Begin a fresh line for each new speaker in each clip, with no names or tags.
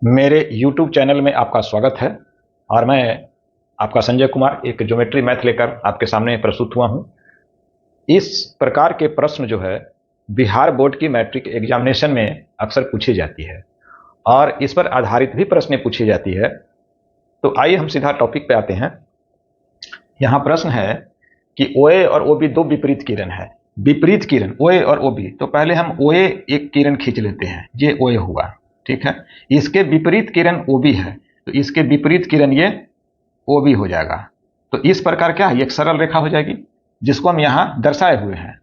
मेरे YouTube channel में आपका स्वागत है। और मैं आपका संजय कुमार एक ज्योमेट्री मैथ लेकर आपके सामने प्रस्तुत हुआ हूं। इस प्रकार के प्रश्न जो है बिहार बोर्ड की मैट्रिक एग्जामिनेशन में अक्सर पूछी जाती है और इस पर आधारित भी प्रश्न पूछी जाती है। तो आइए हम सीधा टॉपिक पे आते हैं। यहाँ प्रश्न है कि OA और OB दो विपरीत किरण है। विपरीत किरण OA और OB, तो पहले हम OA एक किरण खींच लेते हैं, ये OA हुआ, ठीक है। इसके विपरीत किरण OB है, तो इसके विपरीत किरण ये OB हो जाएगा। तो इस प्रकार क्या है, एक सरल रेखा हो जाएगी जिसको हम यहाँ दर्शाए हुए हैं।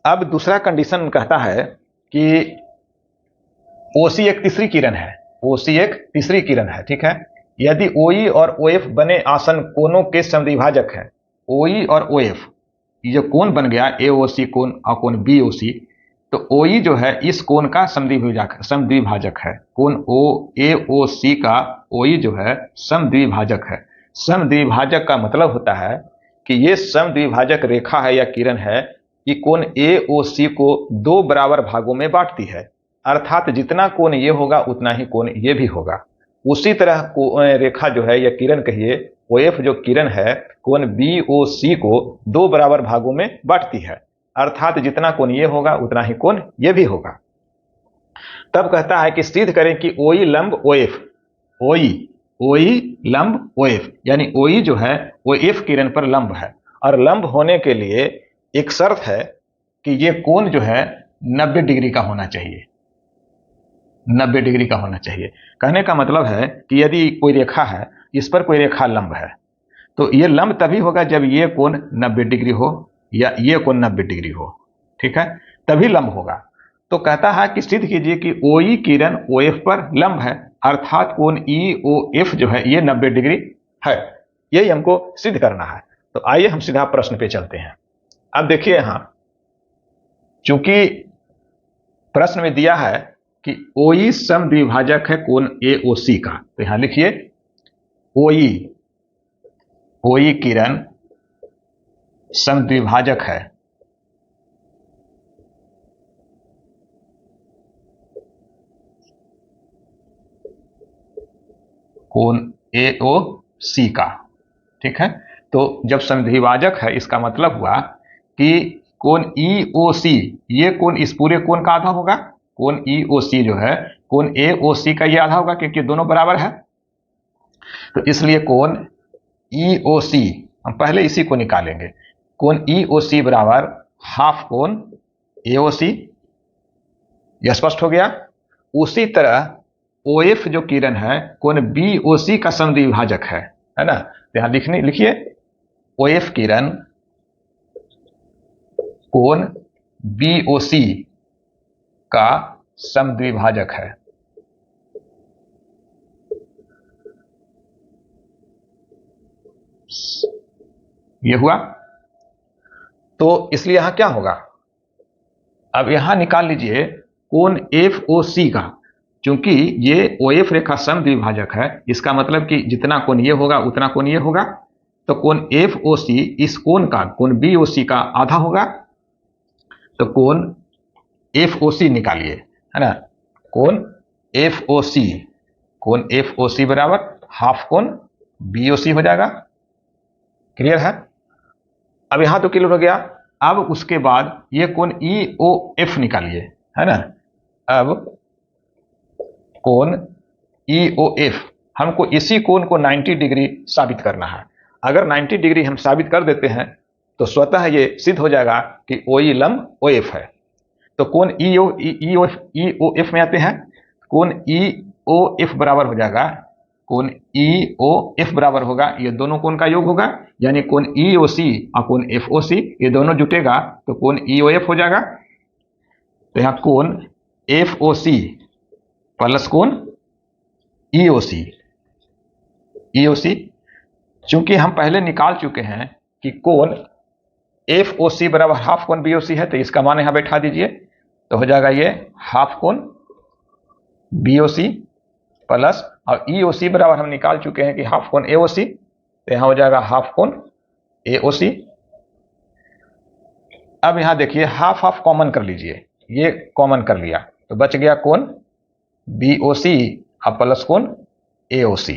अब दूसरा कंडीशन कहता है कि OC एक तीसरी किरण है, OC एक तीसरी किरण है, ठीक है। यदि OE और OF बने आसन कोणों के समद्विभाजक है, OE और OF ये जो कोण बन गया AOC कोण और कोण BOC, तो OE जो है इस कोण का समद्विभाजक है। कोण AOC का OE जो है समद्विभाजक है। समद्विभाजक का मतलब होता है कि ये समद्विभाजक रेखा है या किरण है कि कोण AOC को दो बराबर भागों में बांटती है, अर्थात जितना कोण ये होगा उतना ही कोण ये भी होगा। उसी तरह रेखा जो है या किरण कहिए, OF जो किरण है कोण BOC को दो बराबर भागों में बांटती है, अर्थात जितना कोण ये होगा उतना ही कोण ये भी होगा। तब कहता है कि सिद्ध करें कि OE लंब OF, OE लंब OF, यानी OE जो है OF किरण पर लंब है। और लंब होने के लिए एक शर्त है कि ये कोण जो है 90 डिग्री का होना चाहिए, 90 डिग्री का होना चाहिए। कहने का मतलब है कि यदि कोई रेखा है, इस पर कोई रेखा लंब है, तो ये लंब तभी होगा जब ये कोण 90 डिग्री हो या ये कोण 90 डिग्री हो, ठीक है, तभी लंब होगा। तो कहता है कि सिद्ध कीजिए कि OE किरण OF पर लंब है, अर्थात कोण EOF जो है ये 90 डिग्री है। यही हमको सिद्ध करना है। तो आइए हम सीधा प्रश्न पे चलते हैं। अब देखिए यहां, चूंकि प्रश्न में दिया है कि OE समद्विभाजक है कोण AOC का, तो यहां लिखिए OE किरण समद्विभाजक है कोण AOC का, ठीक है। तो जब समद्विभाजक है इसका मतलब हुआ कि कोण EOC, ये कोण इस पूरे कोण का आधा होगा, कोण EOC जो है कोण AOC का ये आधा होगा क्योंकि दोनों बराबर है। तो इसलिए कोण EOC हम पहले इसी को निकालेंगे। कोण EOC बराबर हाफ कोण AOC, यह स्पष्ट हो गया। उसी तरह OF जो किरण है कोण BOC का समद्विभाजक है ना। तो यहां लिखिए OF किरण कोण BOC का समद्विभाजक है। ये हुआ। तो इसलिए यहां क्या होगा, अब यहां निकाल लीजिए कोण FOC का। क्योंकि ये OF रेखा समद्विभाजक है, इसका मतलब कि जितना कोण ये होगा उतना कोण ये होगा। तो कोण FOC इस कोण का, कोण BOC का आधा होगा। तो कोण FOC निकालिए, है ना। कोण FOC बराबर हाफ कोण BOC हो जाएगा। क्लियर है। अब यहां तो क्लियर हो गया। अब उसके बाद ये कोण EOF निकालिए, है ना। अब कोण EOF, हमको इसी कोण को 90 डिग्री साबित करना है। अगर 90 डिग्री हम साबित कर देते हैं तो स्वतः ये सिद्ध हो जाएगा कि OE लंब OF है। तो कोण EOF में आते हैं। कोण EOF बराबर हो जाएगा, कोण EOF बराबर होगा, ये दोनों कोण का योग होगा, यानी कोण EOC और कोण FOC ये दोनों जुटेगा तो कोण EOF हो जाएगा। तो यहां कोण FOC प्लस कोण EOC, चूंकि हम पहले निकाल चुके हैं कि कोण FOC बराबर हाफ कोण BOC है, तो इसका मान यहां बैठा दीजिए। तो हो जाएगा ये हाफ कोण BOC प्लस, और EOC बराबर हम निकाल चुके हैं कि हाफ कोण AOC, तो यहां हो जाएगा हाफ कोण AOC। अब यहां देखिए हाफ हाफ कॉमन कर लीजिए, ये कॉमन कर लिया तो बच गया कोण BOC अब प्लस कोण AOC।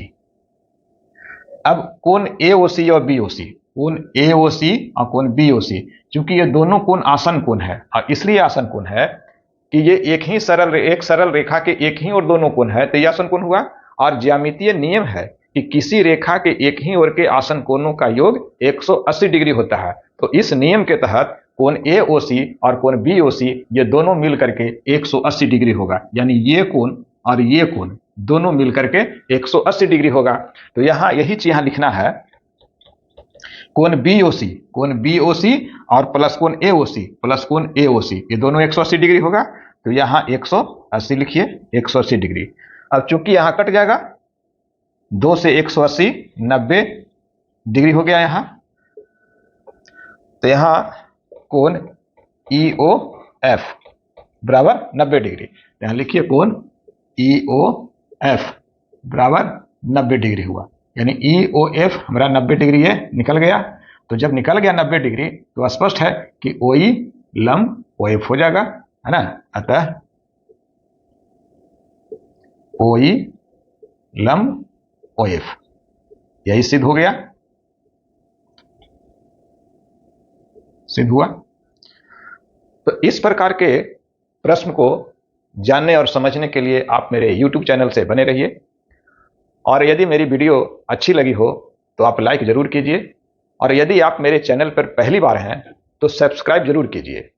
अब कोण AOC और BOC, कोण AOC और कोण BOC, क्योंकि ये दोनों कोण आसन कोण है, और इसलिए आसन कोण है कि ये एक सरल रेखा के एक ही और दोनों कोण है, तो ये आसन कोण हुआ। और ज्यामितीय नियम है कि किसी रेखा के एक ही ओर के आसन कोणों का योग 180 डिग्री होता है। तो इस नियम के तहत कोण AOC और कोण BOC ये दोनों मिल करके 180 डिग्री होगा, यानी ये कोण और ये कोण दोनों मिलकर के 180 डिग्री होगा। तो यहां यही चीज यहां लिखना है, कोण BOC और प्लस कोण AOC ये दोनों 180 डिग्री होगा। तो यहां 180 लिखिए, 180 डिग्री। अब चूंकि यहां कट जाएगा, 2 से 180 90 डिग्री हो गया यहां। तो यहां कोण EOF बराबर 90 डिग्री, यहां लिखिए कोण EOF बराबर 90 डिग्री हुआ, यानी EOF हमारा 90 डिग्री ये निकल गया। तो जब निकल गया 90 डिग्री तो स्पष्ट है कि OE लंब OF हो जाएगा, है ना। अतः OE लंब OF यही सिद्ध हो गया, सिद्ध हुआ। तो इस प्रकार के प्रश्न को जानने और समझने के लिए आप मेरे YouTube चैनल से बने रहिए, और यदि मेरी वीडियो अच्छी लगी हो तो आप लाइक जरूर कीजिए, और यदि आप मेरे चैनल पर पहली बार हैं तो सब्सक्राइब जरूर कीजिए।